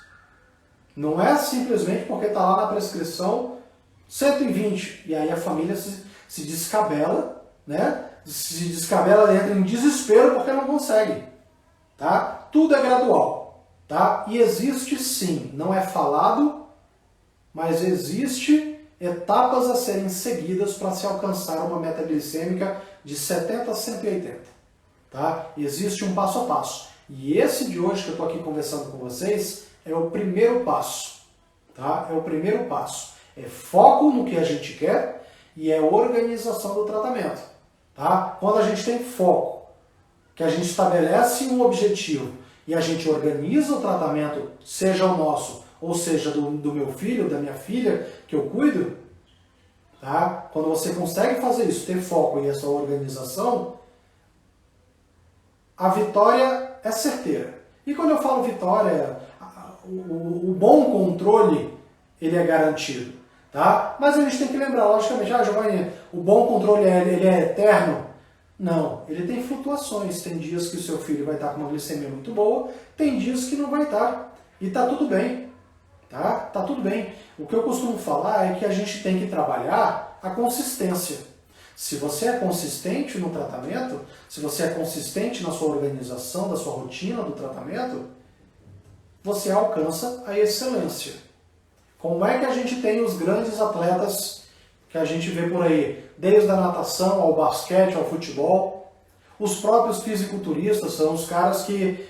Não é simplesmente porque está lá na prescrição 120 e aí a família se descabela, né? Se descabela, entra em desespero porque não consegue. Tá? Tudo é gradual. Tá? E existe sim, não é falado, mas existe etapas a serem seguidas para se alcançar uma meta glicêmica de 70 a 180. Tá? Existe um passo a passo. E esse de hoje que eu estou aqui conversando com vocês é o primeiro passo. Tá? É o primeiro passo. É foco no que a gente quer e é organização do tratamento. Tá? Quando a gente tem foco, que a gente estabelece um objetivo e a gente organiza o tratamento, seja o nosso, ou seja do meu filho, da minha filha, que eu cuido, tá? Quando você consegue fazer isso, ter foco e essa organização, a vitória é certeira. E quando eu falo vitória, o bom controle, ele é garantido. Tá? Mas a gente tem que lembrar, logicamente, Giovanni, o bom controle ele é eterno? Não, ele tem flutuações. Tem dias que o seu filho vai estar com uma glicemia muito boa, tem dias que não vai estar. E tá tudo bem. Tá? Tá tudo bem. O que eu costumo falar é que a gente tem que trabalhar a consistência. Se você é consistente no tratamento, se você é consistente na sua organização, da sua rotina do tratamento, você alcança a excelência. Como é que a gente tem os grandes atletas que a gente vê por aí, desde a natação ao basquete, ao futebol? Os próprios fisiculturistas são os caras que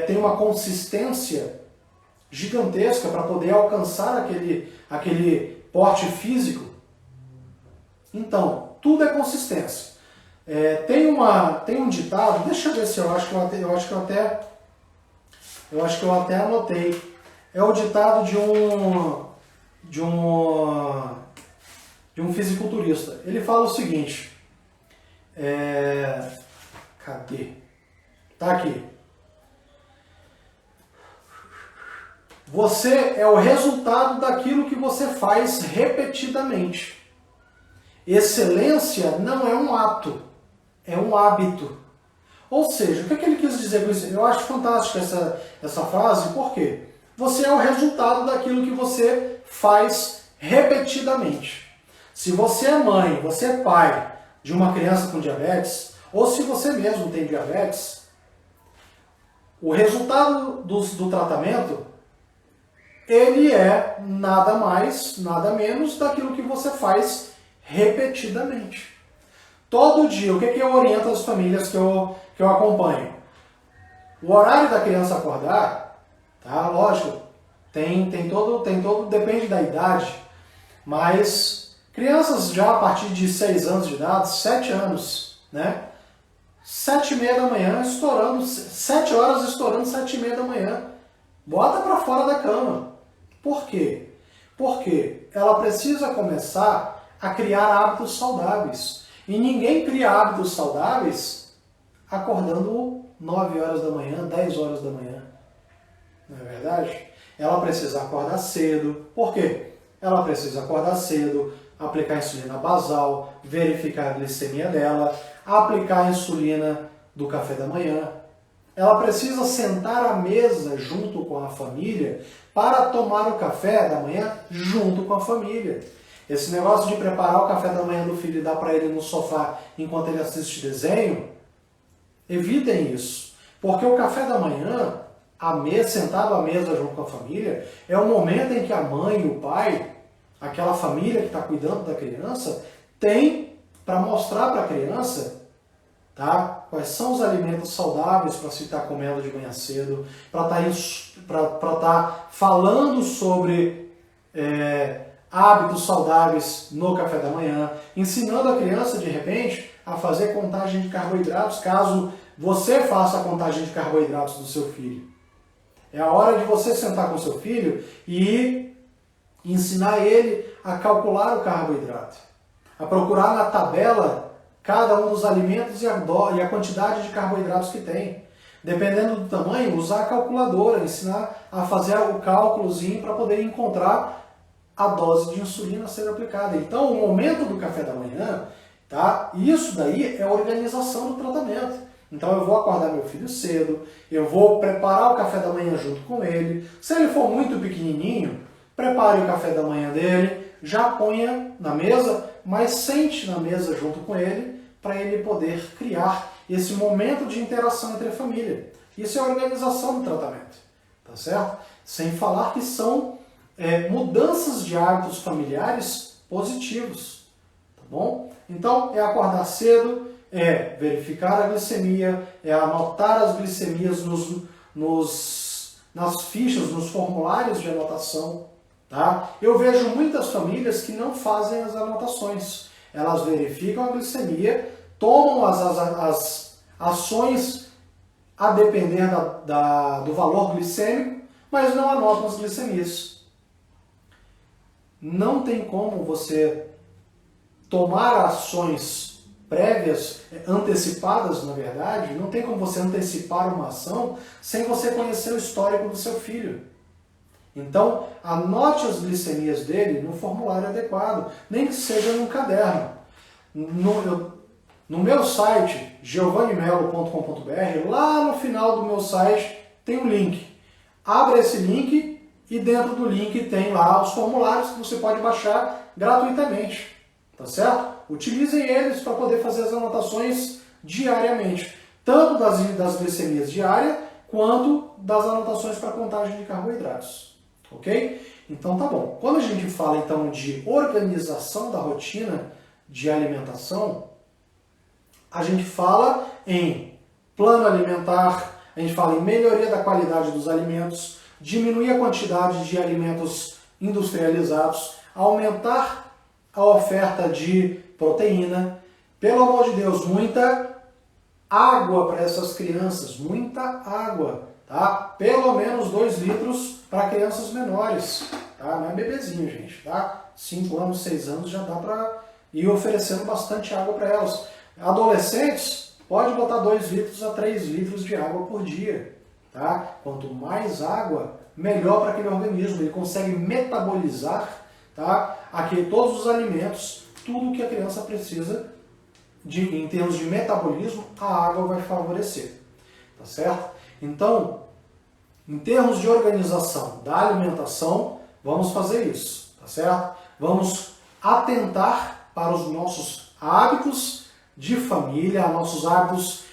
têm uma consistência gigantesca para poder alcançar aquele porte físico. Então, tudo é consistência. Tem um ditado, deixa eu ver se eu acho que eu até anotei. É o ditado de um fisiculturista. Ele fala o seguinte. Cadê? Tá aqui. Você é o resultado daquilo que você faz repetidamente. Excelência não é um ato, é um hábito. Ou seja, o que ele quis dizer com isso? Eu acho fantástica essa frase, por quê? Você é o resultado daquilo que você faz repetidamente. Se você é mãe, você é pai de uma criança com diabetes, ou se você mesmo tem diabetes, o resultado do tratamento, ele é nada mais, nada menos daquilo que você faz repetidamente. Todo dia, o que eu oriento as famílias que eu acompanho? O horário da criança acordar, tá? Lógico, tem todo, depende da idade, mas crianças já a partir de 6 anos de idade, 7 anos, né? 7h30 da manhã, estourando, 7 horas estourando 7h30 da manhã. Bota para fora da cama. Por quê? Porque ela precisa começar a criar hábitos saudáveis. E ninguém cria hábitos saudáveis acordando 9 horas da manhã, 10 horas da manhã. Não é verdade? ela precisa acordar cedo. Por quê? Ela precisa acordar cedo, aplicar insulina basal, verificar a glicemia dela, aplicar a insulina do café da manhã. Ela precisa sentar à mesa junto com a família para tomar o café da manhã junto com a família. Esse negócio de preparar o café da manhã do filho e dar para ele no sofá enquanto ele assiste desenho, evitem isso. Porque o café da manhã, sentado à mesa junto com a família, é o momento em que a mãe e o pai, aquela família que está cuidando da criança, tem para mostrar para a criança, tá, quais são os alimentos saudáveis para se estar comendo de manhã cedo, para estar falando sobre hábitos saudáveis no café da manhã, ensinando a criança, de repente, a fazer contagem de carboidratos, caso você faça a contagem de carboidratos do seu filho. É a hora de você sentar com seu filho e ensinar ele a calcular o carboidrato, a procurar na tabela cada um dos alimentos e a quantidade de carboidratos que tem. Dependendo do tamanho, usar a calculadora, ensinar a fazer o cálculozinho para poder encontrar a dose de insulina a ser aplicada. Então, o momento do café da manhã, tá? Isso daí é a organização do tratamento. Então eu vou acordar meu filho cedo, eu vou preparar o café da manhã junto com ele. Se ele for muito pequenininho, prepare o café da manhã dele, já ponha na mesa, mas sente na mesa junto com ele, para ele poder criar esse momento de interação entre a família. Isso é a organização do tratamento, tá certo? Sem falar que são mudanças de hábitos familiares positivos, tá bom? Então, é acordar cedo, é verificar a glicemia, é anotar as glicemias nas fichas, nos formulários de anotação, tá? Eu vejo muitas famílias que não fazem as anotações. Elas verificam a glicemia, tomam as ações a depender do valor glicêmico, mas não anotam as glicemias. Não tem como você tomar ações prévias, antecipadas, na verdade, não tem como você antecipar uma ação sem você conhecer o histórico do seu filho. Então, anote as glicemias dele no formulário adequado, nem que seja num caderno. No meu site, giovannimelo.com.br, lá no final do meu site tem um link. Abra esse link e dentro do link tem lá os formulários que você pode baixar gratuitamente. Tá certo? Utilizem eles para poder fazer as anotações diariamente, tanto das glicemias diárias, quanto das anotações para contagem de carboidratos. Ok? Então tá bom. Quando a gente fala então de organização da rotina de alimentação, a gente fala em plano alimentar, a gente fala em melhoria da qualidade dos alimentos, diminuir a quantidade de alimentos industrializados, aumentar a oferta de proteína. Pelo amor de Deus, muita água para essas crianças, muita água, tá? Pelo menos 2 litros para crianças menores, tá? Não é bebezinho, gente, tá? 5 anos, 6 anos já dá para ir oferecendo bastante água para elas. Adolescentes, pode botar 2 litros a 3 litros de água por dia, tá? Quanto mais água, melhor para aquele organismo, ele consegue metabolizar, tá? Aqui todos os alimentos, tudo que a criança precisa em termos de metabolismo, a água vai favorecer, tá certo? Então, em termos de organização da alimentação, vamos fazer isso, tá certo? Vamos atentar para os nossos hábitos de família, nossos hábitos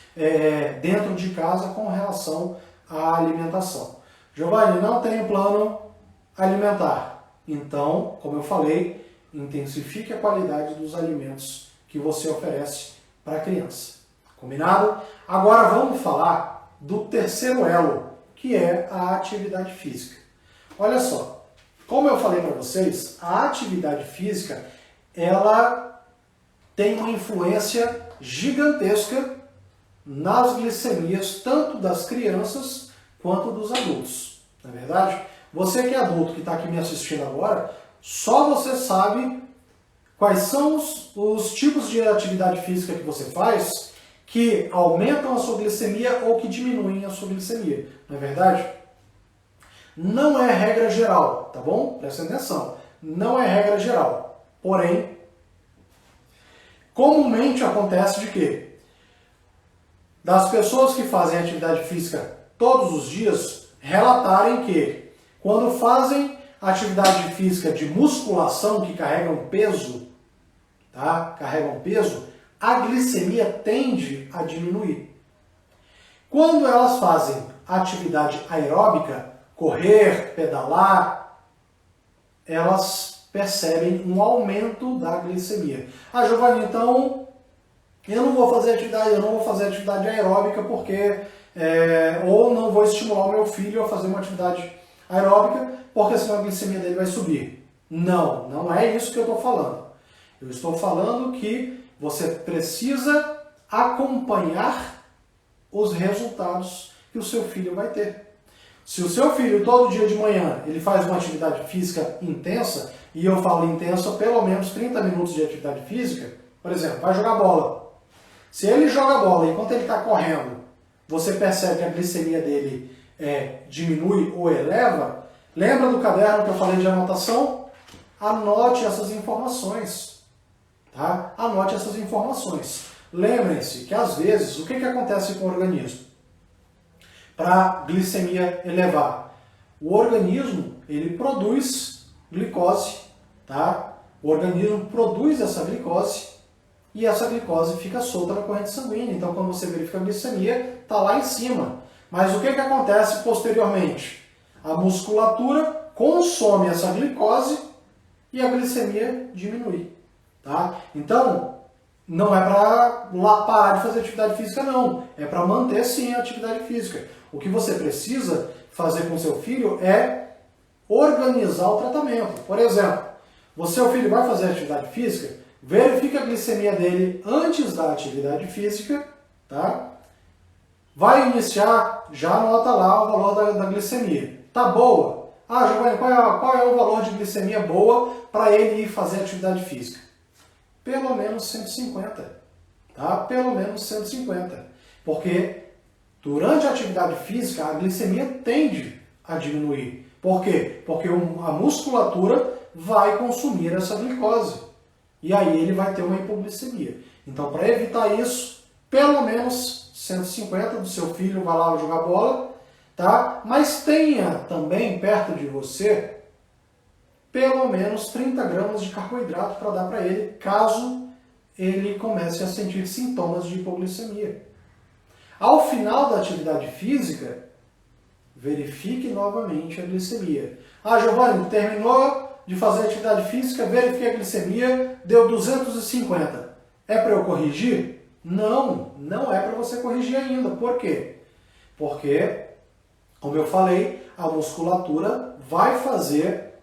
dentro de casa com relação à alimentação. Giovanni, não tenho plano alimentar. Então, como eu falei, intensifique a qualidade dos alimentos que você oferece para a criança. Combinado? Agora vamos falar do terceiro elo, que é a atividade física. Olha só, como eu falei para vocês, a atividade física, ela tem uma influência gigantesca nas glicemias, tanto das crianças quanto dos adultos. Não é verdade? Você que é adulto, que está aqui me assistindo agora, só você sabe quais são os tipos de atividade física que você faz que aumentam a sua glicemia ou que diminuem a sua glicemia. Não é verdade? Não é regra geral, tá bom? Presta atenção. Não é regra geral. Porém, comumente acontece de quê? Das pessoas que fazem atividade física todos os dias, relatarem que quando fazem atividade física de musculação, que carregam peso, tá? Carregam peso, a glicemia tende a diminuir. Quando elas fazem atividade aeróbica, correr, pedalar, elas percebem um aumento da glicemia. Ah, Giovanni, então eu não vou fazer atividade aeróbica porque ou não vou estimular o meu filho a fazer uma atividade aeróbica porque senão a glicemia dele vai subir. Não, não é isso que eu estou falando. Eu estou falando que você precisa acompanhar os resultados que o seu filho vai ter. Se o seu filho todo dia de manhã ele faz uma atividade física intensa, e eu falo intensa, pelo menos 30 minutos de atividade física, por exemplo, vai jogar bola. Se ele joga bola enquanto ele está correndo, você percebe que a glicemia dele diminui ou eleva, lembra do caderno que eu falei de anotação? Anote essas informações. Tá? Anote essas informações. Lembrem-se que às vezes, o que acontece com o organismo? Para a glicemia elevar, o organismo ele produz glicose, tá? O organismo produz essa glicose e essa glicose fica solta na corrente sanguínea. Então, quando você verifica a glicemia, está lá em cima. Mas o que acontece posteriormente? A musculatura consome essa glicose e a glicemia diminui. Tá? Então, não é para parar de fazer atividade física, não. É para manter, sim, a atividade física. O que você precisa fazer com seu filho é organizar o tratamento. Por exemplo, seu filho vai fazer atividade física, verifica a glicemia dele antes da atividade física, tá? Vai iniciar, já anota lá o valor da glicemia. Tá boa? Ah, Giovanni, qual é o valor de glicemia boa para ele ir fazer atividade física? Pelo menos 150, tá? Pelo menos 150. Porque durante a atividade física, a glicemia tende a diminuir. Por quê? Porque a musculatura vai consumir essa glicose. E aí ele vai ter uma hipoglicemia. Então, para evitar isso, pelo menos 150 do seu filho vai lá jogar bola, tá? Mas tenha também perto de você pelo menos 30 gramas de carboidrato para dar para ele, caso ele comece a sentir sintomas de hipoglicemia. Ao final da atividade física, verifique novamente a glicemia. Ah, Giovanni, terminou de fazer atividade física, verifiquei a glicemia, deu 250. É para eu corrigir? Não, não é para você corrigir ainda. Por quê? Porque, como eu falei, a musculatura vai fazer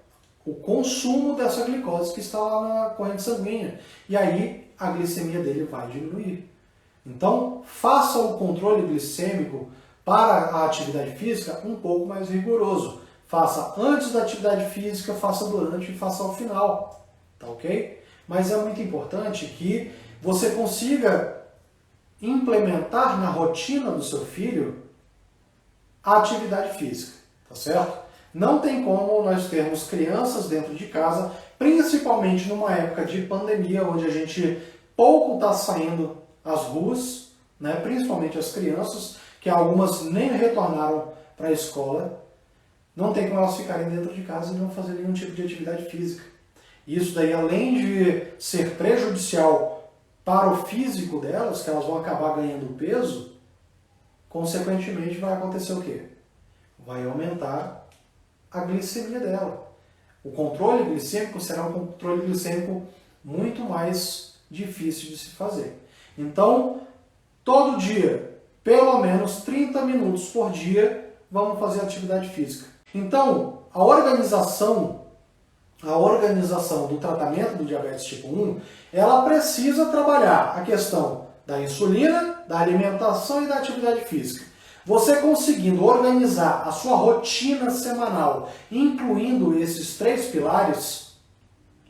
o consumo dessa glicose que está lá na corrente sanguínea. E aí a glicemia dele vai diminuir. Então, faça o controle glicêmico para a atividade física um pouco mais rigoroso. Faça antes da atividade física, faça durante e faça ao final. Tá ok? Mas é muito importante que você consiga implementar na rotina do seu filho a atividade física. Tá certo? Não tem como nós termos crianças dentro de casa, principalmente numa época de pandemia, onde a gente pouco está saindo às ruas, né? Principalmente as crianças, que algumas nem retornaram para a escola. Não tem como elas ficarem dentro de casa e não fazer nenhum tipo de atividade física. Isso daí, além de ser prejudicial para o físico delas, que elas vão acabar ganhando peso, consequentemente vai acontecer o quê? Vai aumentar a glicemia dela. O controle glicêmico será um controle glicêmico muito mais difícil de se fazer. Então, todo dia, pelo menos 30 minutos por dia, vamos fazer atividade física. Então, a organização do tratamento do diabetes tipo 1, ela precisa trabalhar a questão da insulina, da alimentação e da atividade física. Você conseguindo organizar a sua rotina semanal, incluindo esses 3 pilares,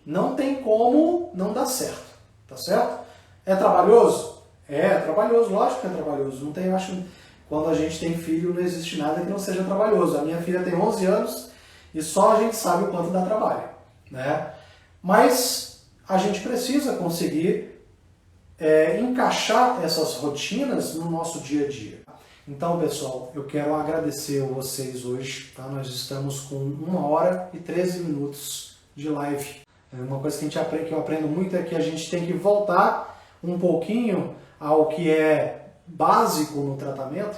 não tem como não dar certo, tá certo? É trabalhoso? É trabalhoso, lógico que é trabalhoso. Não tem, eu acho, quando a gente tem filho, não existe nada que não seja trabalhoso. A minha filha tem 11 anos e só a gente sabe o quanto dá trabalho, né? Mas a gente precisa conseguir encaixar essas rotinas no nosso dia a dia. Então, pessoal, eu quero agradecer a vocês hoje, tá? Nós estamos com 1 hora e 13 minutos de live. Uma coisa que eu aprendo muito é que a gente tem que voltar um pouquinho ao que é básico no tratamento,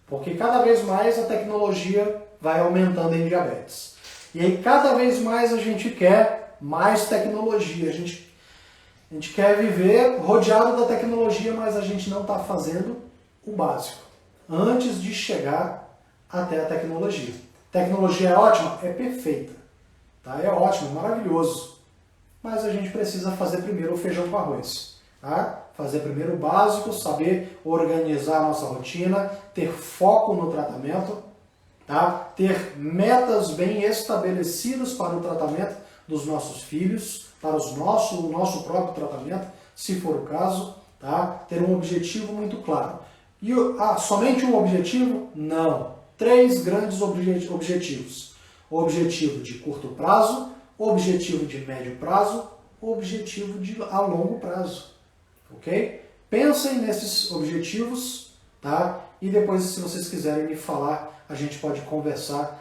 porque cada vez mais a tecnologia vai aumentando em diabetes. E aí cada vez mais a gente quer mais tecnologia, a gente quer viver rodeado da tecnologia, mas a gente não está fazendo o básico antes de chegar até a tecnologia. Tecnologia é ótima? É perfeita. Tá? É ótimo, é maravilhoso. Mas a gente precisa fazer primeiro o feijão com arroz. Tá? Fazer primeiro o básico, saber organizar a nossa rotina, ter foco no tratamento, tá? Ter metas bem estabelecidas para o tratamento dos nossos filhos, para o nosso próprio tratamento, se for o caso, tá? Ter um objetivo muito claro. E somente um objetivo? Não. 3 grandes objetivos. Objetivo de curto prazo, objetivo de médio prazo, objetivo a longo prazo. Ok? Pensem nesses objetivos, tá? E depois, se vocês quiserem me falar, a gente pode conversar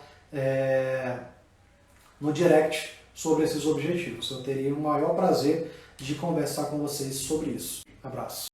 no direct sobre esses objetivos. Eu teria o maior prazer de conversar com vocês sobre isso. Abraço.